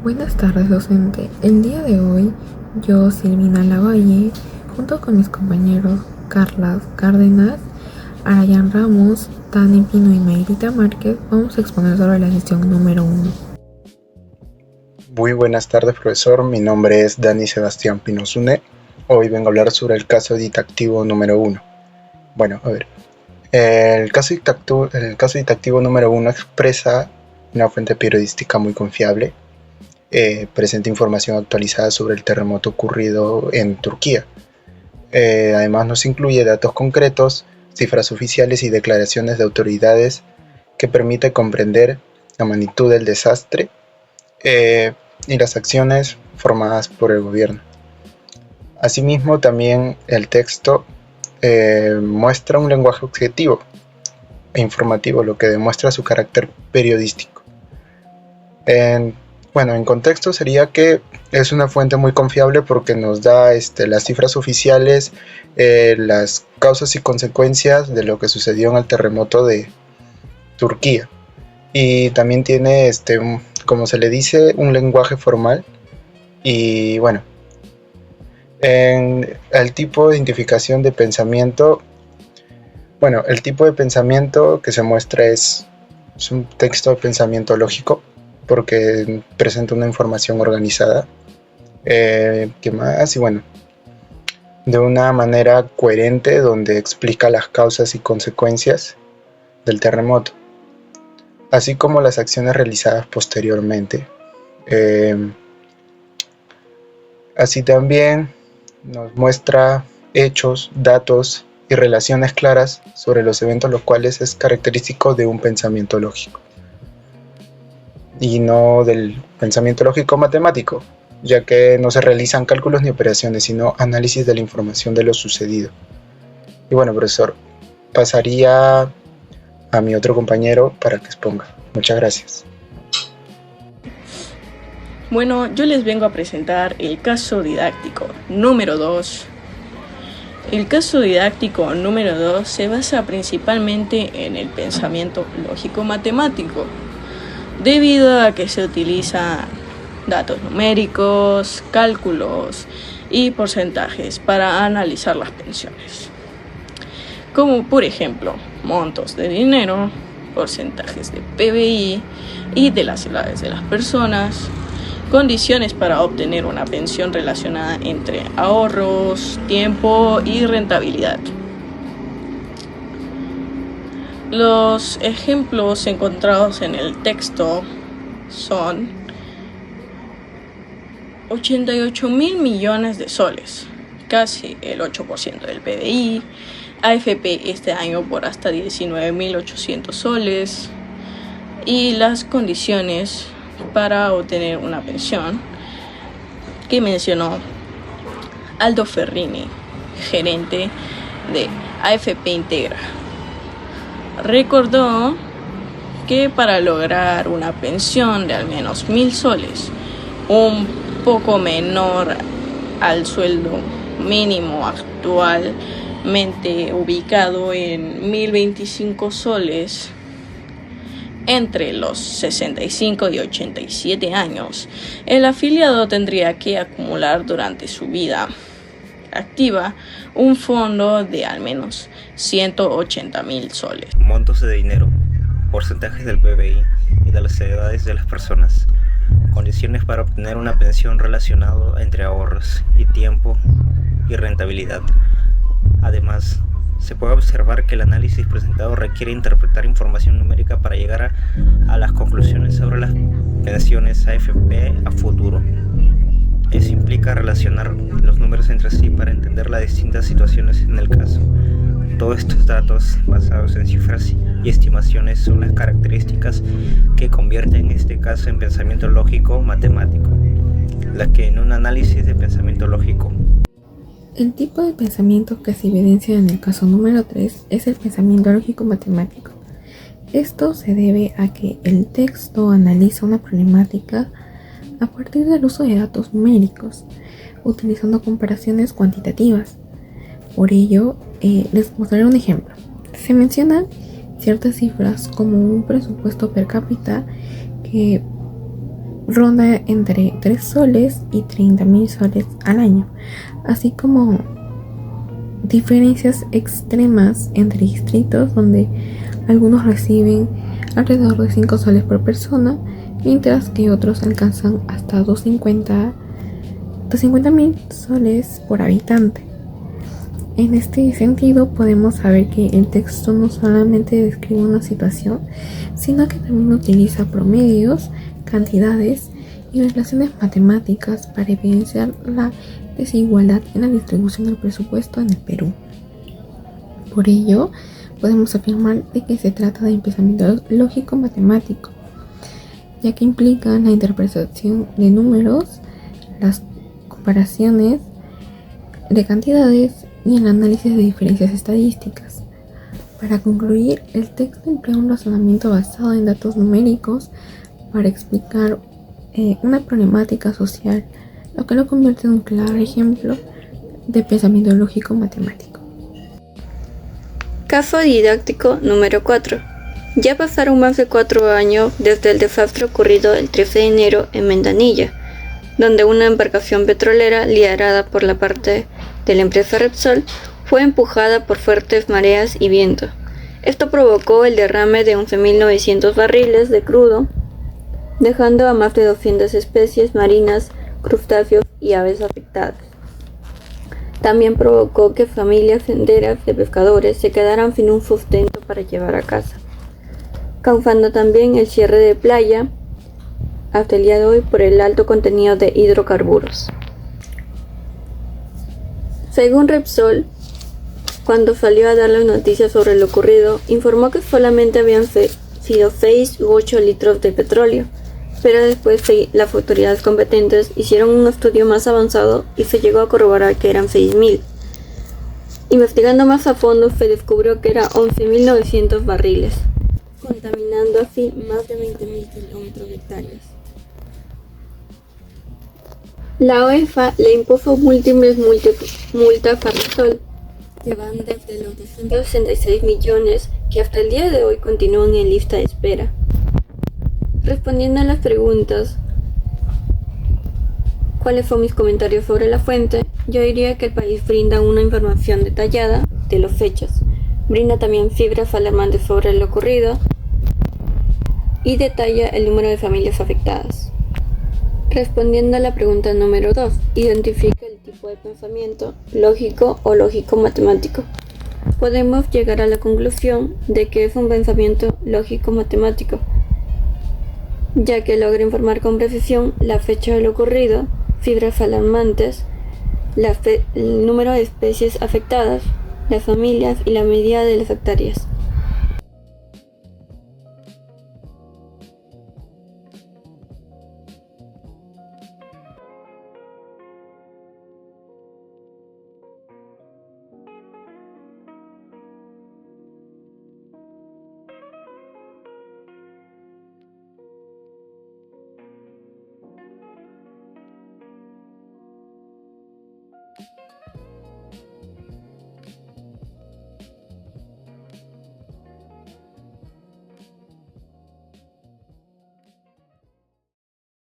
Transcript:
Buenas tardes, docente. El día de hoy, yo, Silvina Lavalle, junto con mis compañeros Carlas Cárdenas, Arayan Ramos, Tani Pino y Mayrita Márquez, vamos a exponer sobre la sesión número 1. Muy buenas tardes, profesor. Mi nombre es Dani Sebastián Pinozune. Hoy vengo a hablar sobre el caso ditactivo número 1. Bueno, a ver. El caso ditactivo número 1 expresa una fuente periodística muy confiable. Presenta información actualizada sobre el terremoto ocurrido en Turquía. Además nos incluye datos concretos, cifras oficiales y declaraciones de autoridades que permite comprender la magnitud del desastre y las acciones formadas por el gobierno. Asimismo, también el texto muestra un lenguaje objetivo e informativo, lo que demuestra su carácter periodístico. En contexto sería que es una fuente muy confiable porque nos da las cifras oficiales, las causas y consecuencias de lo que sucedió en el terremoto de Turquía. Y también tiene, como se le dice, un lenguaje formal. Y bueno, en el tipo de identificación de pensamiento, el tipo de pensamiento que se muestra es un texto de pensamiento lógico, porque presenta una información organizada. ¿Qué más? Y bueno, de una manera coherente, donde explica las causas y consecuencias del terremoto, así como las acciones realizadas posteriormente. Así también nos muestra hechos, datos y relaciones claras sobre los eventos, los cuales es característico de un pensamiento lógico y no del pensamiento lógico matemático, ya que no se realizan cálculos ni operaciones, sino análisis de la información de lo sucedido. Y bueno, profesor, pasaría a mi otro compañero para que exponga. Muchas gracias. Bueno, yo les vengo a presentar el caso didáctico número 2. El caso didáctico número 2 se basa principalmente en el pensamiento lógico-matemático, debido a que se utilizan datos numéricos, cálculos y porcentajes para analizar las pensiones, como por ejemplo montos de dinero, porcentajes de PBI y de las edades de las personas, condiciones para obtener una pensión relacionada entre ahorros, tiempo y rentabilidad. Los ejemplos encontrados en el texto son 88.000 millones de soles, casi el 8% del PBI, AFP este año por hasta 19.800 soles, y las condiciones para obtener una pensión que mencionó Aldo Ferrini, gerente de AFP Integra. Recordó que para lograr una pensión de al menos 1.000 soles, un poco menor al sueldo mínimo actualmente ubicado en 1.025 soles, entre los 65 y 87 años, el afiliado tendría que acumular durante su vida activa un fondo de al menos 180.000 soles. Montos de dinero, porcentajes del PBI y de las edades de las personas, condiciones para obtener una pensión relacionado entre ahorros y tiempo y rentabilidad. Además, se puede observar que el análisis presentado requiere interpretar información numérica para llegar a las conclusiones sobre las pensiones AFP a futuro. Eso implica relacionar los números entre sí para entender las distintas situaciones en el caso. Todos estos datos, basados en cifras y estimaciones, son las características que convierten este caso en pensamiento lógico-matemático, las que en un análisis de pensamiento lógico. El tipo de pensamiento que se evidencia en el caso número 3 es el pensamiento lógico-matemático. Esto se debe a que el texto analiza una problemática a partir del uso de datos numéricos, utilizando comparaciones cuantitativas. Por ello, les mostraré un ejemplo. Se mencionan ciertas cifras como un presupuesto per cápita que ronda entre 3 soles y 30.000 soles al año, así como diferencias extremas entre distritos donde algunos reciben alrededor de 5 soles por persona, mientras que otros alcanzan hasta 250.000 soles por habitante. En este sentido, podemos saber que el texto no solamente describe una situación, sino que también utiliza promedios, cantidades y relaciones matemáticas para evidenciar la desigualdad en la distribución del presupuesto en el Perú. Por ello, podemos afirmar de que se trata de un pensamiento lógico-matemático, ya que implica la interpretación de números, las comparaciones de cantidades y el análisis de diferencias estadísticas. Para concluir, el texto emplea un razonamiento basado en datos numéricos para explicar una problemática social, lo que lo convierte en un claro ejemplo de pensamiento lógico matemático. Caso didáctico número 4. Ya pasaron más de 4 años desde el desastre ocurrido el 13 de enero en Ventanilla, donde una embarcación petrolera liderada por la parte de la empresa Repsol fue empujada por fuertes mareas y viento. Esto provocó el derrame de 11.900 barriles de crudo, dejando a más de 200 especies marinas, crustáceos y aves afectadas. También provocó que familias enteras de pescadores se quedaran sin un sustento para llevar a casa, causando también el cierre de playa hasta el día de hoy por el alto contenido de hidrocarburos. Según Repsol, cuando salió a dar las noticias sobre lo ocurrido, informó que solamente habían sido 6 u 8 litros de petróleo, pero después las autoridades competentes hicieron un estudio más avanzado y se llegó a corroborar que eran 6.000. Investigando más a fondo se descubrió que eran 11.900 barriles, contaminando así más de 20.000 kilómetros de hectáreas. La UEFA le impuso múltiples multas a Repsol, que van desde los 266 millones que hasta el día de hoy continúan en lista de espera. Respondiendo a las preguntas, ¿cuáles son mis comentarios sobre la fuente? Yo diría que el país brinda una información detallada de los hechos, brinda también cifras alarmantes sobre lo ocurrido y detalla el número de familias afectadas. Respondiendo a la pregunta número 2, identifica el tipo de pensamiento lógico o lógico-matemático. Podemos llegar a la conclusión de que es un pensamiento lógico-matemático, ya que logra informar con precisión la fecha de lo ocurrido, cifras alarmantes, el número de especies afectadas, las familias y la medida de las hectáreas.